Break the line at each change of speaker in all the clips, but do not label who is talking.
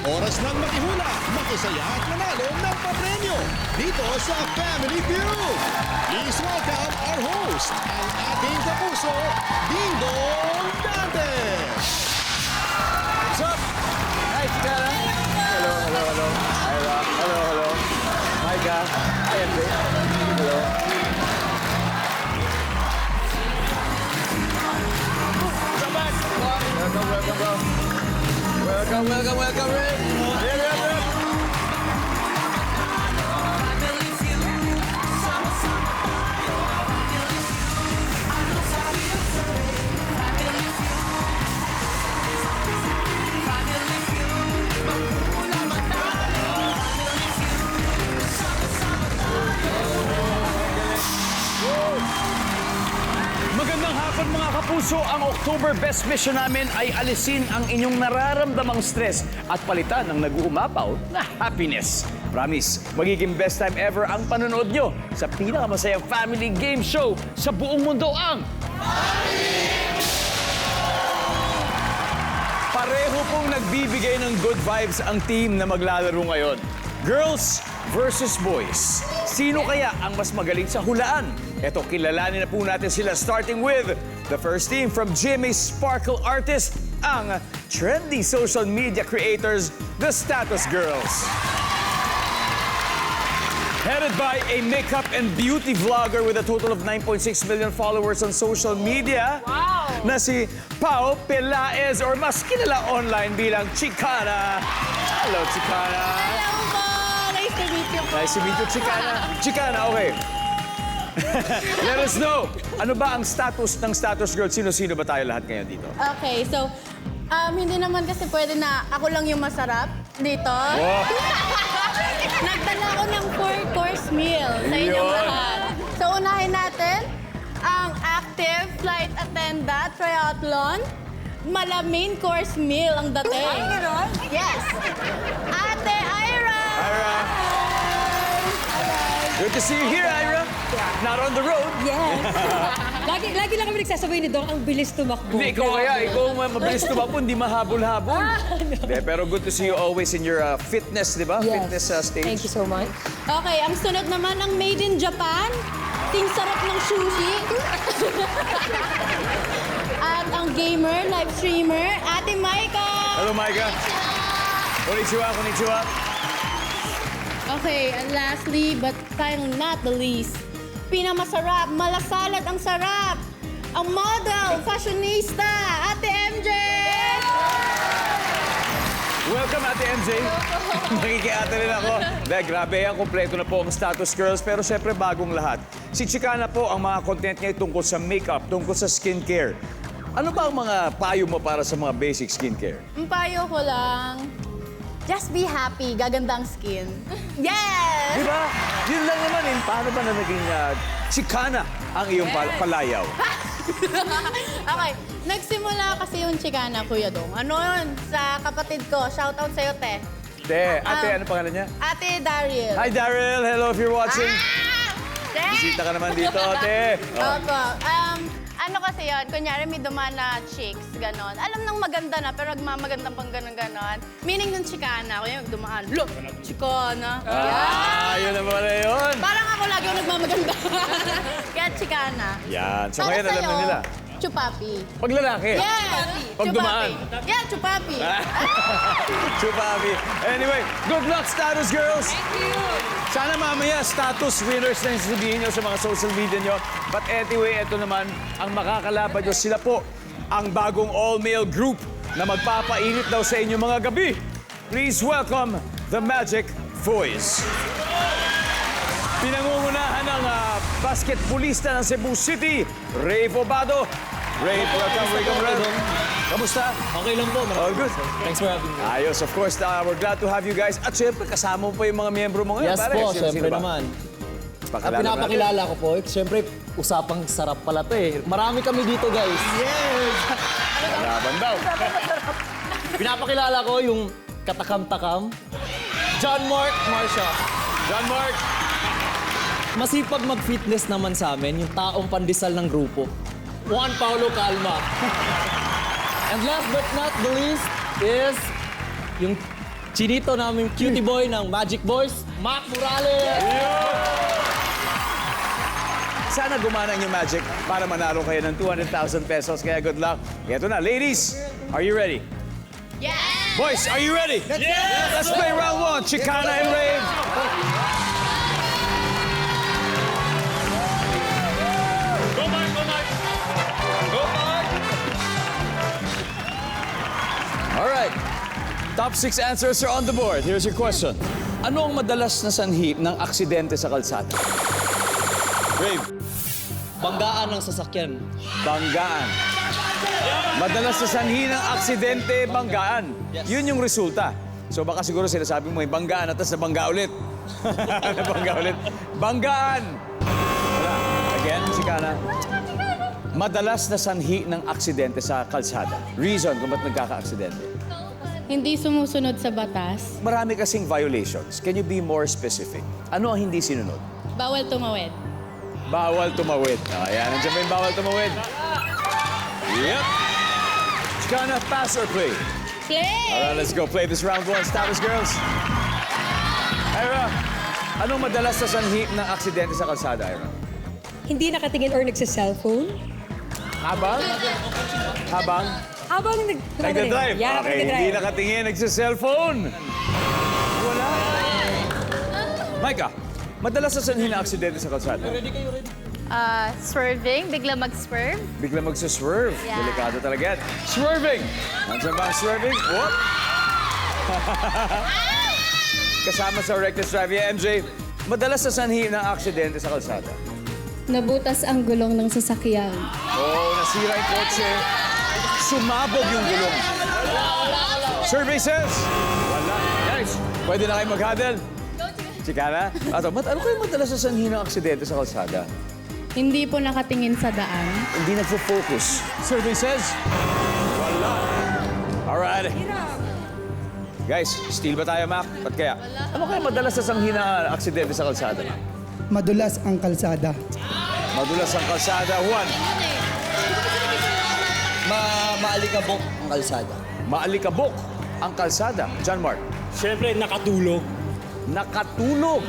Oras nang makihula, makisaya at manalo ng papremyo dito sa Family Feud. Please welcome our host, ang ating kapuso, Ding Dong Dantes.
What's up? Hi, Chikara. Hello, hello, hello. Ira. Hello, hello. Micah. Hi, MJ. Hello. Welcome back. Welcome, welcome, bro. Welcome, welcome, welcome, Ray. Here, here, here.
Magandang hapon mga kapuso, ang October Best Mission namin ay alisin ang inyong nararamdamang stress at palitan ng nag-uumapaw na happiness. Promise, magiging best time ever ang panonood nyo sa pinakamasayang family game show sa buong mundo, ang pareho pong nagbibigay ng good vibes ang team na maglalaro ngayon. Girls versus boys. Sino kaya ang mas magaling sa hulaan? Eto, kilalanin na po natin sila starting with the first team from GMA Sparkle Artist, ang trendy social media creators, the Status Girls. Headed by a makeup and beauty vlogger with a total of 9.6 million followers on social media, na si Pao Pelaez, or mas kilala online bilang Chicana. Hello, Chicana.
Hello po! Nice to meet you po.
Nice to meet you, Chicana. Chicana, okay. Let us know, ano ba ang status ng Status Girl? Sino-sino ba tayo lahat ngayon dito?
Okay, so, hindi naman kasi pwede na ako lang yung masarap dito.
Wow.
Nagdala ako ng 4-course meal sa inyong
Yun.
lahat. So, unahin natin ang active flight attendant triathlon. Main course meal ang dating. Ay, gano'n? Yes. Ate Ira!
Ira. Good to see you here, Ira. Not on the road.
Yes. lagi lang kami nagsasabay ni Dong, ang bilis tumakbo.
Hindi, ikaw kaya. Ikaw ang mabilis tumakbo, hindi mahabol-habol. Hindi, pero good to see you always in your fitness, di ba?
Yes.
Fitness stage.
Thank you so much.
Okay, ang sunod naman ang Made in Japan. Ting sarap ng sushi. At ang gamer, live streamer, Ate Maika.
Hello, Micah. Konnichiwa, konnichiwa.
Okay, and lastly, but finally not the least, pinamasarap, malasalat ang sarap, ang model, fashionista, Ate MJ!
Welcome, Ate MJ. Nakikiate rin ako. Dahil grabe yan, kompleto na po ang Status Girls. Pero syempre, bagong lahat. Si Chicana po, ang mga content niya ay tungkol sa makeup, tungkol sa skincare. Ano ba ang mga payo mo para sa mga basic skincare?
Ang payo ko lang, just be happy, gaganda ang skin. Yes!
Di ba? Yun lang naman eh. Paano ba na naging Chicana ang iyong palayaw?
Okay, nagsimula kasi yung Chicana, Kuya Dong. Ano yun? Sa kapatid ko, shoutout sa'yo, te.
Te, ate, ano pangalan niya?
Ate Daryl.
Hi, Daryl. Hello if you're watching.
Te!
Bisita ka naman dito, ate. Oh.
Opo. Ano kasi yun, kunyari may dumaan na chicks, ganon. Alam nang maganda na, pero nagmamagandang pang ganon-ganon. Meaning ng chikana, kunya dumaan, look, chikana.
Yun na pala yun.
Parang ako lagi yung nagmamaganda. Kaya chikana.
Yan. So
Para
ngayon, alam na
sa'yo,
nila.
Chupapi.
Pag lalaki.
Yes!
Pag dumaan.
Yeah, chupapi.
Chupabi. Anyway, good luck, Status Girls.
Thank you.
Sana mamaya status winners na yung sasabihin nyo sa mga social media nyo. But anyway, ito naman, ang makakalaban nyo, sila po ang bagong all-male group na magpapainit daw sa inyong mga gabi. Please welcome the Magic Boys. Pinangungunahan ng basketballista ng Cebu City, Ray Bobado. Ray, welcome, welcome. Kamusta?
Okay lang po.
All good.
Thanks for having me.
Ayos, of course, we're glad to have you guys. At syempre, kasama mo pa yung mga miyembro mo ngayon.
Yes
pare.
po,
Sino-sino
syempre
ba?
naman. At
Pakilala
pinapakilala ko po, syempre, usapang sarap pala to eh. Marami kami dito, guys.
natin. Laban daw.
Pinapakilala ko yung katakam-takam, John Mark Marsha.
John Mark.
Masipag mag-fitness naman sa amin, yung taong pandesal ng grupo. Juan Paulo Calma. And last but not the least is yung Chinito namin cutie boy ng Magic Boys, Mac Morales!
Sana gumana ang yung magic para manalo kayo ng 200,000 pesos. Kaya good luck. Ito na, ladies, are you ready?
Yes!
Boys, are you ready? Yes! Let's play round one, Chicana and Rave. All right. Top 6 answers are on the board. Here's your question. Ano ang madalas na sanhi ng aksidente sa kalsada? Rave.
Banggaan ng sasakyan.
Banggaan. Madalas na sanhi ng aksidente, banggaan. Yun yung resulta. So baka siguro sinasabi mo, banggaan at tapos nabangga ulit. Nabangga ulit. Banggaan! Wala. Again, Chicana. Madalas na sanhi ng aksidente sa kalsada. Reason kung ba't nagkaka-aksidente.
Hindi sumusunod sa batas.
Marami kasing violations. Can you be more specific? Ano ang hindi sinunod?
Bawal tumawid.
Bawal tumawid. Ayan, nandiyan ba yung bawal tumawid? Yep. Chicana, pass or play?
Play!
Alright, let's go play this round one. Established girls. Ira, anong madalas na sanhi ng aksidente sa kalsada, Ira?
Hindi nakatingin or nagsa-cellphone.
Habang? Habang?
Habang
Nagda-drive?
Yeah,
Okay, hindi nakatingin, nagsa-cellphone. Wala. Micah, madalas na sanhi ng aksidente sa kalsada?
Swerving, bigla mag-swerve.
Bigla magsa-swerve.
Yeah.
Delikado talaga yan. Swerving! Nandiyan ba ang swerving? Whoop! Kasama sa reckless driving, MJ, madalas na sanhi ng aksidente sa kalsada.
Nabutas ang gulong ng sasakyan.
Oh, nasira yung kotse. Sumabog yung gulong. Survey says, wala. Guys, pwede na kayo mag-huddle. Chicana? Ano kayo madalas na sanhi ng aksidente sa kalsada?
Hindi po nakatingin sa daan.
Hindi nagfo-focus. Survey says, wala. Alright. Guys, steal ba tayo, Mac? Ba't kaya? Ano kaya madalas na sanhi ng aksidente sa kalsada?
Madulas ang kalsada.
Madulas ang kalsada. Juan,
Maalikabok ang kalsada.
maalikabok ang kalsada. John Mark,
Siyempre, nakatulog.
nakatulog.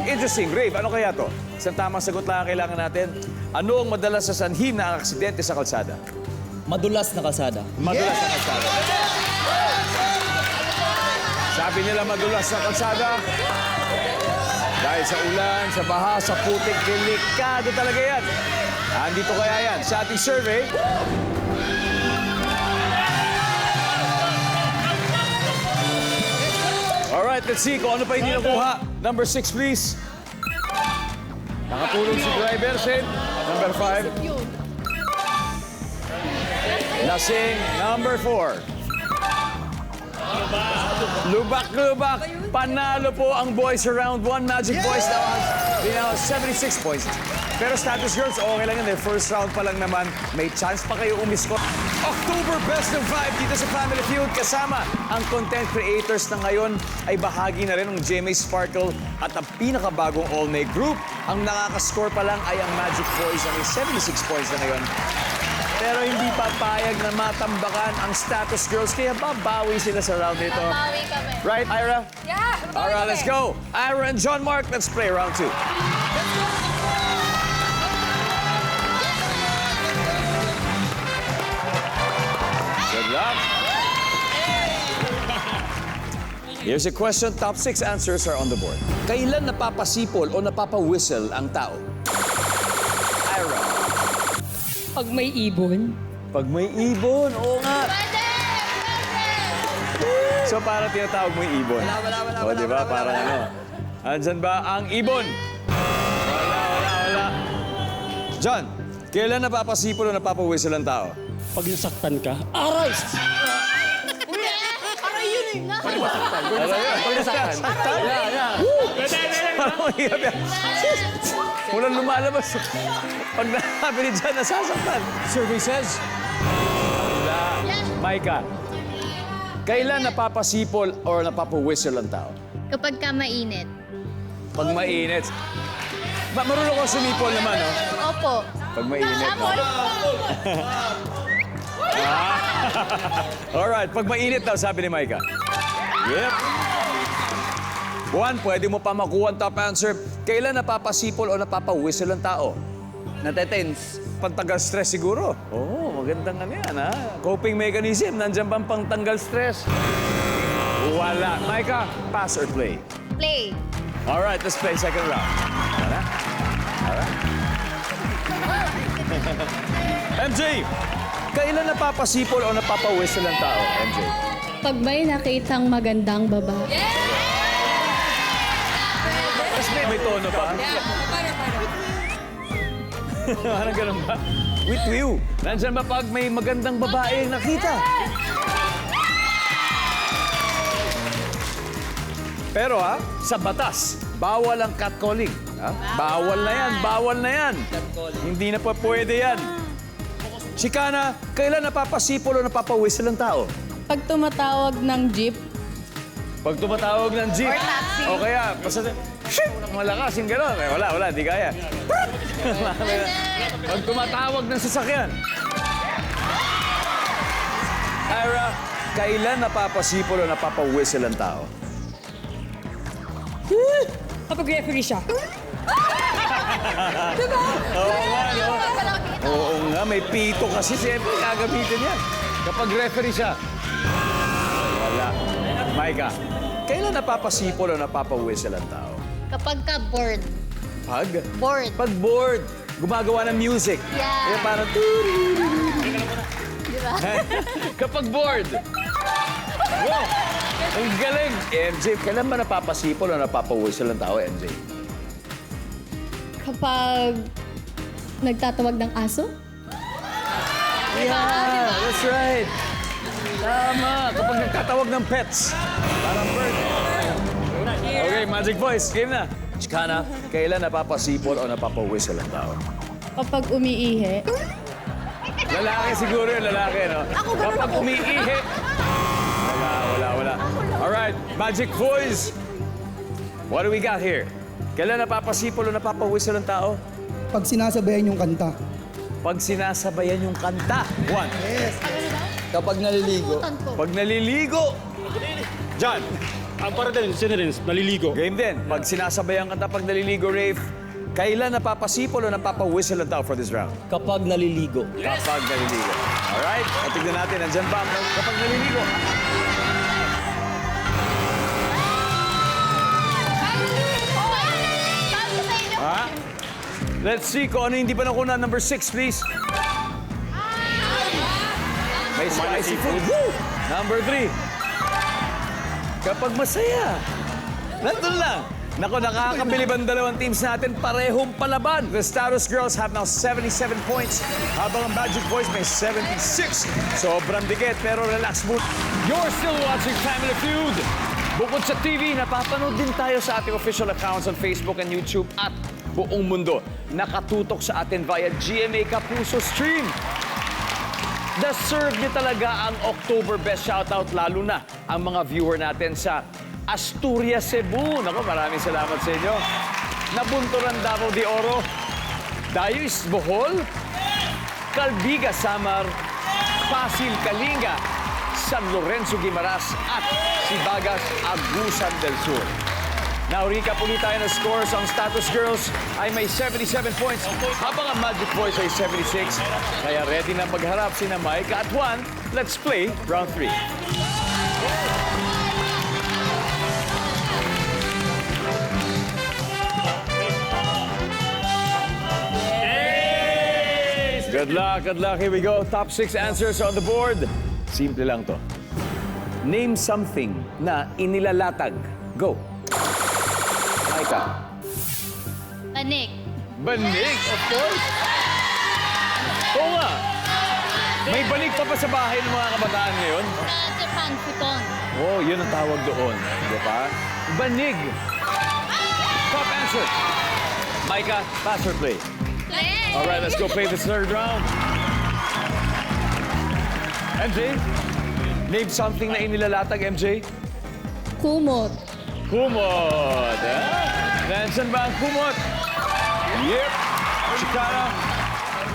Interesting. Rave, ano kaya to? Isang tamang sagot lang ang kailangan natin. Ano ang madalas na sanhi ng aksidente sa kalsada?
Madulas na kalsada.
Madulas ang kalsada. Sabi nila madulas ang kalsada. Dahil sa ulan, sa baha, sa putik, delikado talaga yan. Andito kaya yan sa ating survey. Alright, let's see kung ano pa hindi nakuha. Number 6, please. Nakatulog si driver, Sid. Number 5. Lasing, number 4. Lubak-lubak. Panalo po ang boys sa round 1. Magic Boys now 76 points. Pero status girls, okay lang yun. First round pa lang naman. May chance pa kayo umiskot. October Best of 5 dito sa Family Feud. Kasama ang content creators na ngayon ay bahagi na rin ng GMA Sparkle at ang pinakabagong all-May group. Ang nakakascore pa lang ay ang Magic Boys na may 76 points na ngayon. Pero hindi papayag na matambakan ang status girls, kaya babawi sila sa round nito.
Bawi kami.
Right, Ira?
Yeah!
Alright, let's go. Ira and John Mark, let's play round 2. Good luck. Here's a question. Top 6 answers are on the board. Kailan napapasipol o napapawhistle ang tao? Ira.
Pag may ibon.
Pag may ibon, oo nga. So, para tinatawag mo yung ibon. O, di ba? Parang ano. Andyan ba ang ibon? Wala. John, kailan napapasipol o napapawhistle ang tao?
Pag nasaktan ka, aray!
Ano yun? Pag nasaktan? Parang mahirap yan. Walang lumalabas. Pag nasabi ni John, nasasaktan. Survey says? Wala. Micah, kailan napapasipol or napapawhistle ang tao?
Kapag ka mainit.
Pag mainit. Marunong ko sumipol naman, no?
Opo.
Pag mainit, no? Alright, pag mainit daw, sabi ni Micah. Yep. Juan, pwede mo pa makuha ang top answer. Kailan napapasipol o napapa-whistle ang tao?
Natetense.
Pantanggal stress siguro. Oo, magandang ano yan, ha? Coping mechanism. Nandiyan bang pangtanggal stress? Wala. Micah, pass or play?
Play.
All right, let's play second round. Tara. Alright. MJ, kailan napapasipol o napapa-whistle ang tao, MJ?
Pag may nakitang magandang babae.
Mas may tono pa. Parang ganun ba? With you. Nandiyan ba pag may magandang babae nakita? Pero sa batas, bawal ang catcalling. Ha? Bawal na yan, bawal na yan. Hindi na pa pwede yan. Chicana, kailan napapasipol o napapa-whistle ang tao?
Pag tumatawag ng jeep.
Pag tumatawag ng jeep.
Or taxi.
O kaya, basta, shit, malakas yung gano'n. Eh, wala, di kaya. Pag tumatawag ng sasakyan. Ira, kailan napapasipol o napapa-whistle ang tao?
Kapag referee siya.
Oo nga, may pito kasi siyempre gagamitin yan. Kapag referee siya. Wala. Micah, kailan napapasipol o napapa-whistle ang tao?
Kapag ka bored.
Pag?
Bored.
Pag bored, gumagawa ng music.
Yeah.
Kaya parang...
Di ba?
Kapag bored. Wow! Ang galing! MJ, kailan ba napapasipol o napapa-whistle ang tao, MJ?
Kapag nagtatawag ng aso?
Yeah, that's right. Tama. Kapag nagtatawag ng pets. Parang bird. Okay, Magic Voice, game na. Chicana, kailan napapasipol o napapa-whistle ang tao?
Kapag umiihi.
Lalaki siguro yung lalaki, no? Kapag umiihi. Wala. Alright, Magic Voice. What do we got here? Kailan napapasipol o napapa-whistle ang tao?
Pag sinasabayan yung kanta.
Pag sinasabayan yung kanta. One.
Kapag naliligo.
Pag naliligo. John.
Ang para din, sinirins, naliligo.
Game din. Pag sinasabayan kanta pag naliligo, Rafe, kailan napapasipol o napapa-whistle ang tao for this round?
Kapag naliligo.
Kapag naliligo. Alright, at tignan natin, nandyan ba ang kapag naliligo? Ha? Let's see kung ano hindi pa nakuha. Number 6, please. May spicy food. Woo! Number 3. Kapag masaya. Nandun lang. Naku, nakakabilib ang dalawang teams natin. Parehong palaban. The Status Girls have now 77 points. Habang ang Magic Boys may 76. Sobrang dikit, pero relax mo. You're still watching Family Feud. Bukod sa TV, napapanood din tayo sa ating official accounts on Facebook and YouTube at buong mundo. Nakatutok sa atin via GMA Kapuso Stream. Deserve niyo talaga ang October Best Shoutout, lalo na ang mga viewer natin sa Asturias, Cebu. Naku, maraming salamat sa inyo. Nabunturan, Davao de Oro, Dayos, Bohol, Calbiga, Samar, Pasig, Kalinga, San Lorenzo, Guimaras at Sibagas, Agusan del Sur. Now, recap ulit tayo ng scores. Ang Status Girls ay may 77 points, habang ang Magic Boys ay 76. Kaya ready na magharap sina Micah at Juan. Let's play round 3. Good luck, good luck. Here we go. Top 6 answers on the board. Simple lang to. Name something na inilalatag. Go. Micah.
Tanik.
Banig, of course. Oo nga. May balik pa sa bahay ng mga kabataan ngayon.
Sa Japan, futon.
Oh, yun ang tawag doon. Di ba? Banig. Top answer. Micah, pass or play?
Play.
All right, let's go play this third round. MJ, name something na inilalatag, MJ.
Kumot.
Kumot. Nandiyan ba ang kumot? Yep. Chicana.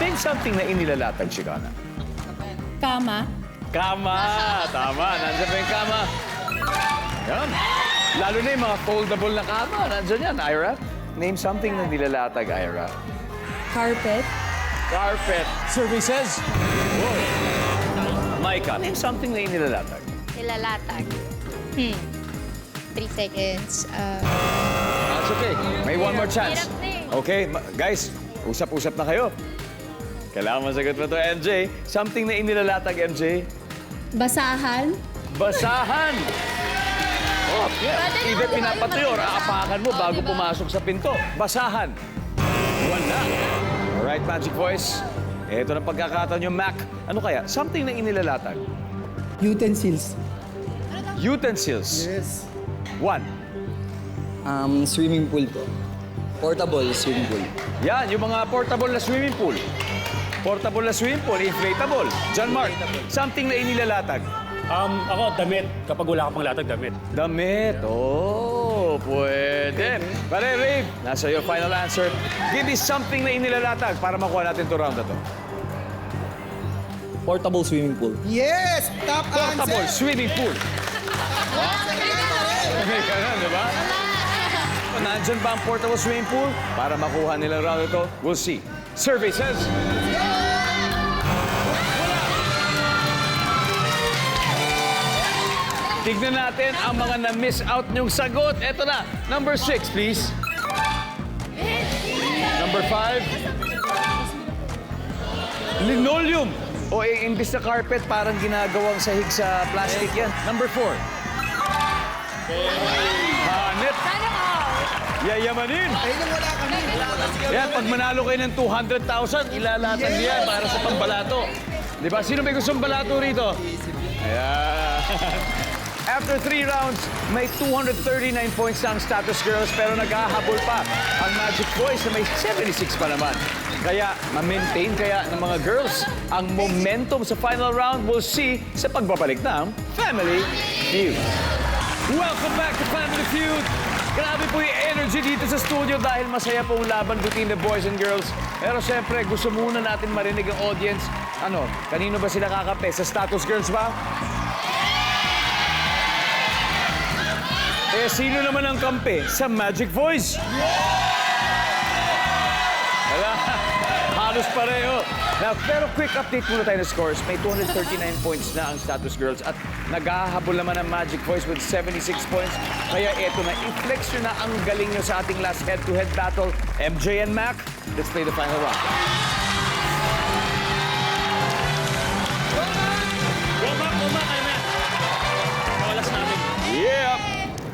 Name something na inilalatag, Chicana.
Kama.
Kama. Tama. Nandiyan ba yung kama? Yan. Lalo na yung mga foldable na kama. Nandiyan yan, Ira. Name something na nilalatag, Ira.
Carpet.
Carpet. Survey says. Micah, name something na inilalatag.
Ilalatag.
3 seconds.
That's okay. May one more chance.
Hirap na eh.
Okay, guys, usap-usap na kayo. Kailangan masagot mo to, MJ. Something na inilalatag, MJ.
Basahan.
Basahan! Oh, yeah.
Pwede naman,
Either
di ba,
pinapatuyo
yung
or
matigas.
aapakan mo
Oh,
bago
diba?
pumasok sa pinto. Basahan. Wala. Alright, Magic Voice. Ito na pagkakataon yung Mac. Ano kaya? Something na inilalatag.
Utensils.
Utensils.
Yes.
1.
Swimming pool po. Portable swimming pool.
Yan, yung mga portable na swimming pool. Portable na swimming pool, inflatable. John Mark, something na inilalatag.
Ako, damit. Kapag wala ka pang latag, damit.
Damit. Oh, pwede. Pare, Rave, nasa your final answer. Give me something na inilalatag para makuha natin to round na to.
Portable swimming pool.
Yes! Top
Portable
answer!
swimming pool. Okay ka na, di ba? Nandyan ba ang portable swimming pool? Para makuha nilang round ito, we'll see. Survey says... Tignan natin ang mga na-miss out niyong sagot. Eto na, number 6, please. Number 5. Linoleum. O imbis na carpet, parang ginagawang sahig sa plastic yan. Number 4. Hanip. Yayamanin.
Ayun ang wala kami.
Yan, pag manalo kayo ng 200,000, ilalatag niya para sa pambalato. Di ba? Sino may gustong balato rito? Ayan. After 3 rounds, may 239 points na ang Status Girls pero naghahabol pa ang Magic Boys na may 76 pa naman. Kaya, ma-maintain kaya ng mga girls ang momentum sa final round. We'll see sa pagbabalik ng Family Feud. Welcome back to Family Feud. Grabe po yung energy dito sa studio dahil masaya pong laban between the boys and girls. Pero siyempre, gusto muna natin marinig ang audience. Ano, kanino ba sila kakape? Sa Status Girls ba? Eh, sino naman ang kampe sa Magic Voice? Wala. Halos pareho. Now, pero quick update muna tayo ng scores. May 239 points na ang Status Girls at naghahabol naman ang Magic Voice with 76 points. Kaya eto na, i-flex nyo na ang galing nyo sa ating last head-to-head battle. MJ and Mac, let's play the final round.
Go back kayo, man. Pawalas natin.
Yeah!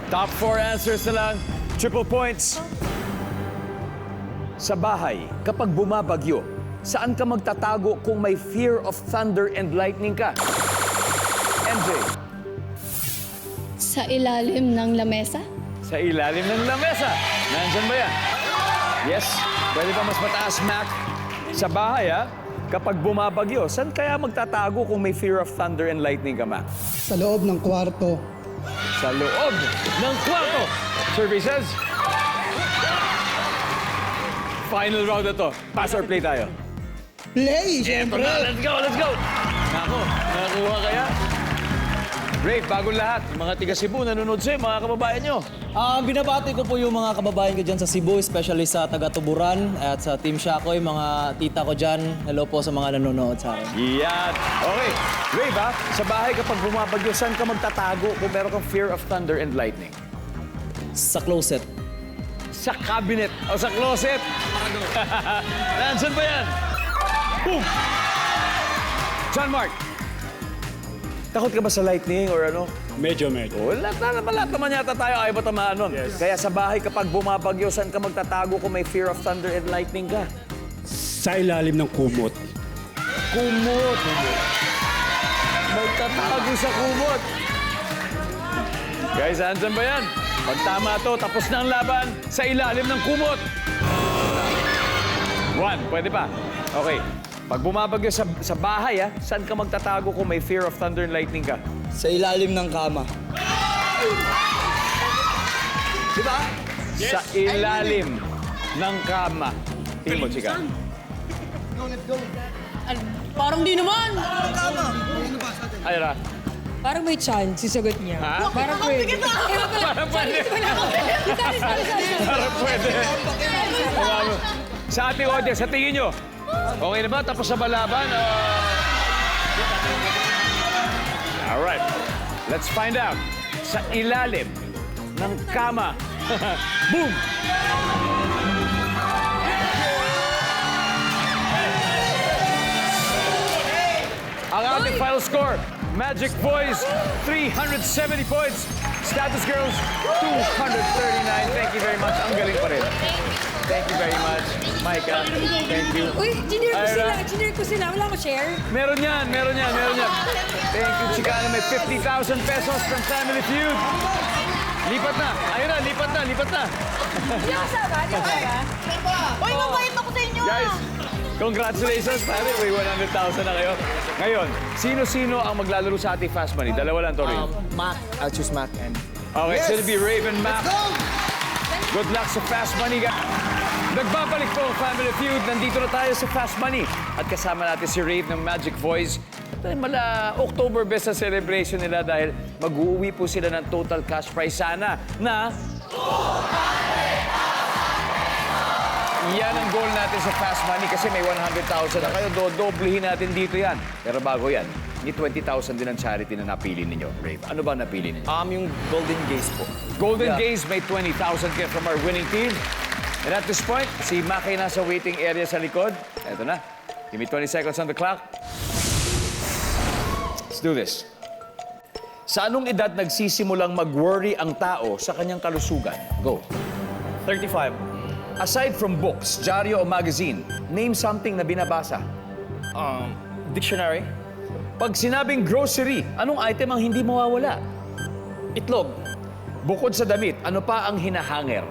Top 4 answers na lang. Triple points. Sa bahay, kapag bumabagyo, saan ka magtatago kung may fear of thunder and lightning ka? MJ,
Sa ilalim ng lamesa?
sa ilalim ng lamesa. Nandyan ba yan? Yes. Pwede pa mas mataas, Mac? Sa bahay, ha? Kapag bumabagyo, saan kaya magtatago kung may fear of thunder and lightning ka, Mac?
Sa loob ng kwarto.
Sa loob ng kwarto. Survey says... Final round na to. Pass or play tayo.
Play,
Eto
syempre!
na, let's go, let's go! Nako, nakakuha kaya? Brave, bagong lahat. Yung mga tiga Cebu, nanonood sa'yo, mga kababayan nyo.
Binabati ko po yung mga kababayan ko dyan sa Cebu, especially sa taga-Tuburan at sa Team Shakoy, mga tita ko dyan. Hello po sa mga nanonood sa akin.
Yan. Okay. Brave, ha? Sa bahay, kapag bumabagyo, saan ka magtatago kung meron kang fear of thunder and lightning?
Sa closet.
Sa cabinet o sa closet. Nandiyan ba yan? Boom! John Mark, takot ka ba sa lightning or ano?
Medyo.
Wala naman yata tayo ayaw tamaan nun.
Yes.
Kaya sa bahay, kapag bumabagyo, saan ka magtatago kung may fear of thunder and lightning ka?
Sa ilalim ng kumot.
Kumot. Magtatago sa kumot. Guys, andyan ba yan? Pag tama to, tapos na ang laban sa ilalim ng kumot. 1, pwede pa. Okay. Pag bumabagyo sa bahay, saan ka magtatago kung may fear of thunder and lightning ka?
Sa ilalim ng kama.
Diba? Yes. Sa ilalim ng kama. Tingin mo, Chika.
Parang di naman.
Ayra.
Parang may chance yung sagot niya.
Ha?
Parang pwede.
Parang pwede.
Sorry.
Parang pwede. Sa ating audience, sa tingin nyo, okay na ba? Tapos na ba laban? Alright. Let's find out. Sa ilalim ng kama. Boom! Ang ating final score, Magic Boys, 370 points. Status Girls, 239. Thank you very much. Ang galing pa rin. Thank you very much. Micah, thank you.
Uy,
Ira.
engineer ko sila. Wala ko share.
Meron yan. Thank you, Chicana. May 50,000 pesos from Family Feud. Lipat na. Ayun na, lipat na.
Di ako sama.
Uy, mabait ako sa inyo.
Guys, congratulations, pare. May 100,000 na kayo. Ngayon, sino-sino ang maglalaro sa ating Fast Money? Dalawa lang, Tori.
Mac. I'll choose Mac and...
Okay, it's gonna be Raven Mac.
Go!
Good luck sa Fast Money, guys. Nagbabalik po ang Family Feud. Nandito na tayo sa Fast Money. At kasama natin si Rave ng Magic Voice. Mala October best na celebration nila dahil mag-uuwi po sila ng total cash prize sana na... Yan ang goal natin sa Fast Money kasi may 100,000 na kayo. Doblehin natin dito yan. Pero bago yan, may 20,000 din ang charity na napili ninyo, Rave. Ano ba napili ninyo?
Yung Golden Gaze po.
Golden
Yeah.
Gaze may 20,000 gift from our winning team. And at this point, si Maki nasa waiting area sa likod. Eto na. Give me 20 seconds on the clock. Let's do this. Sa anong edad nagsisimulang mag-worry ang tao sa kanyang kalusugan? Go.
35.
Aside from books, dyaryo o magazine, name something na binabasa.
Dictionary.
Pag sinabing grocery, anong item ang hindi mawawala?
Itlog.
Bukod sa damit, ano pa ang hinahanger?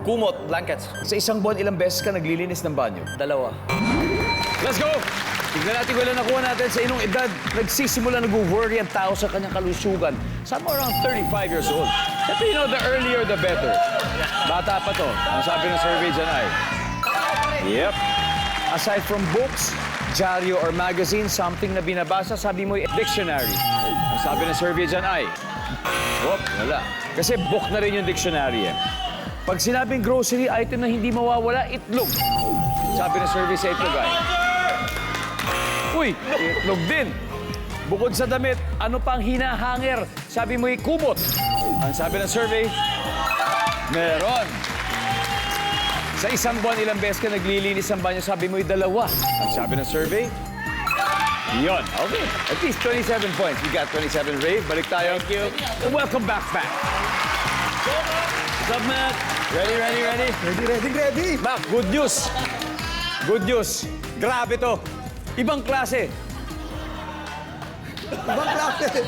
Kumot. Blankets.
Sa isang buwan, ilang beses ka naglilinis ng banyo?
2.
Let's go! Tignan natin kung ilan nakuha natin sa inong edad. Nagsisimula nag-worry ang tao sa kanyang kalusugan. Somewhere around 35 years old. Siyempre, you know, the earlier, the better. Bata pa to. Ang sabi ng survey dyan ay... Yep. Aside from books, dyaryo or magazine, something na binabasa, sabi mo, dictionary. Ang sabi ng survey dyan ay... Wala. Kasi book na rin yung dictionary eh. Pag sinabing grocery item na hindi mawawala, itlog. Sabi ng survey sa itlog ay... Uy, itlog din. Bukod sa damit, ano pang hinahanger? Sabi mo'y kumot. Ang sabi ng survey, meron. Sa isang buwan, ilang beses ka naglilinis ng banyo, sabi mo'y 2. Ang sabi ng survey, yon. Okay, at least 27 points. We got 27, Rave. Balik tayo. Thank you. Welcome back. What's up, Matt? Ready?
Ready.
Mac, good news. Good news. Grabe to. Ibang klase.
Ibang klase.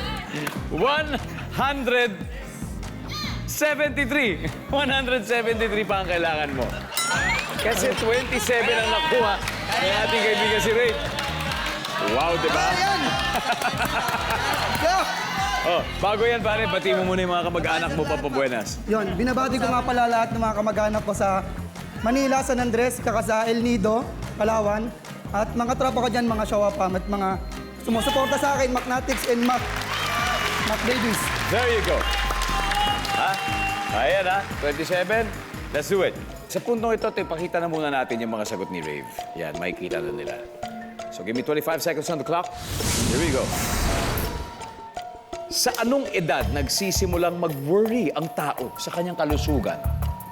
173 pa ang kailangan mo. Kasi 27 ang nakuha ng ating kaibigan si Ray. Wow, di ba?
Ayan!
Oh, bago yan, pare, bati mo muna yung mga kamag-anak mo, Papabuenas.
Yun, binabati ko nga pala lahat ng mga kamag-anak ko sa Manila, San Andres, Kakasa, El Nido, Palawan. At mga tropa ko dyan, mga Shawapam at mga sumusuporta sa akin, Macnatics and Mac Babies.
There you go. Ha? Ayan, ha? 27. Let's do it. Sa puntong ito, ipakita na muna natin yung mga sagot ni Rave. Yan, makikita na nila. So, give me 25 seconds on the clock. Here we go. Sa anong edad nagsisimulang mag-worry ang tao sa kanyang kalusugan?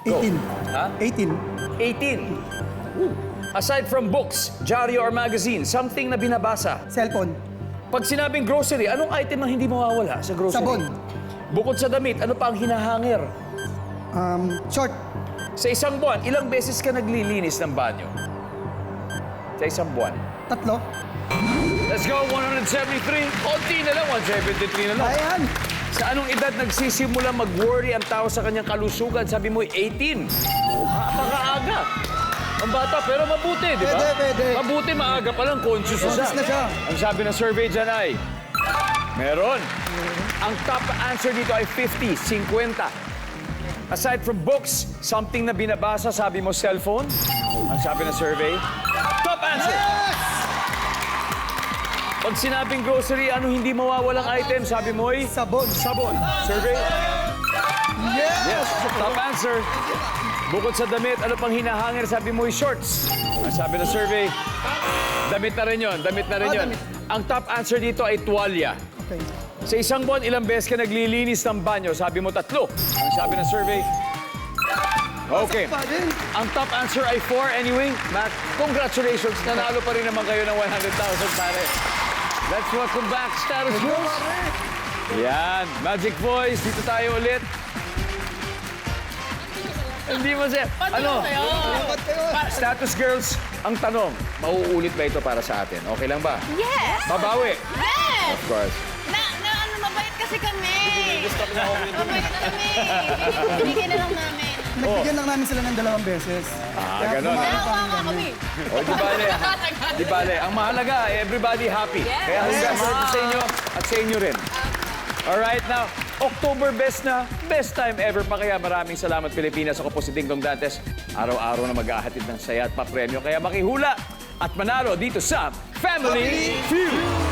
Go.
18.
Ha?
18.
18. Aside from books, dyaryo or magazine, something na binabasa.
Cellphone.
Pag sinabing grocery, anong item ang hindi mawawala sa grocery?
Sabon.
Bukod sa damit, ano pa ang hinahanger?
Short.
Sa isang buwan, ilang beses ka naglilinis ng banyo? Sa isang buwan.
3.
Let's go, 173. Konti na lang, 173 na lang.
Ayan.
Sa anong edad nagsisimula mag-worry ang tao sa kanyang kalusugan? Sabi mo, 18. Napakaaga. Ang bata, pero mabuti, di ba?
Pwede.
Mabuti, maaga pa lang, conscious
Conscious na siya.
Ang sabi ng survey dyan ay, meron. Ang top answer dito ay 50, 50. Aside from books, something na binabasa, sabi mo, cellphone. Ang sabi ng survey, top answer. Pag sinabing grocery, ano hindi mawawalang item? Sabi mo'y?
Sabon.
Sabon. Survey? Yes. Top answer. Bukod sa damit, ano pang hinahangin? Sabi mo'y shorts. Ang sabi ng survey, damit na rin yun. Damit na rin yun.
Damit.
Ang top answer dito ay tuwalya.
Okay.
Sa isang buwan, ilang beses ka naglilinis ng banyo? Sabi mo 3. Ang sabi ng survey, okay.
Pa din.
Ang top answer ay 4 anyway. Matt, congratulations. Nanalo pa rin naman kayo ng 100,000 pare. Let's welcome back, Status Girls. Yan, Magic Voice. Dito tayo ulit. Hindi mo siya. Ano? Status Girls, ang tanong, mauulit ba ito para sa atin? Okay lang ba?
Yes!
Babawi.
Yes!
Of course.
Mabait kasi kami. Mabait kami. Binigyan na lang namin.
Nagbigyan lang namin sila ng 2 beses.
Ganun.
Nawawa kami.
O, di bale. Di bale. Ang mahalaga, everybody happy. Kaya hanggang sa inyo at sa inyo rin. Alright, now, October best na, best time ever pa. Kaya maraming salamat, Pilipinas. Ako po si Dingdong Dantes. Araw-araw na mag-ahatid ng saya at papremyo. Kaya makihula at manalo dito sa Family Feud.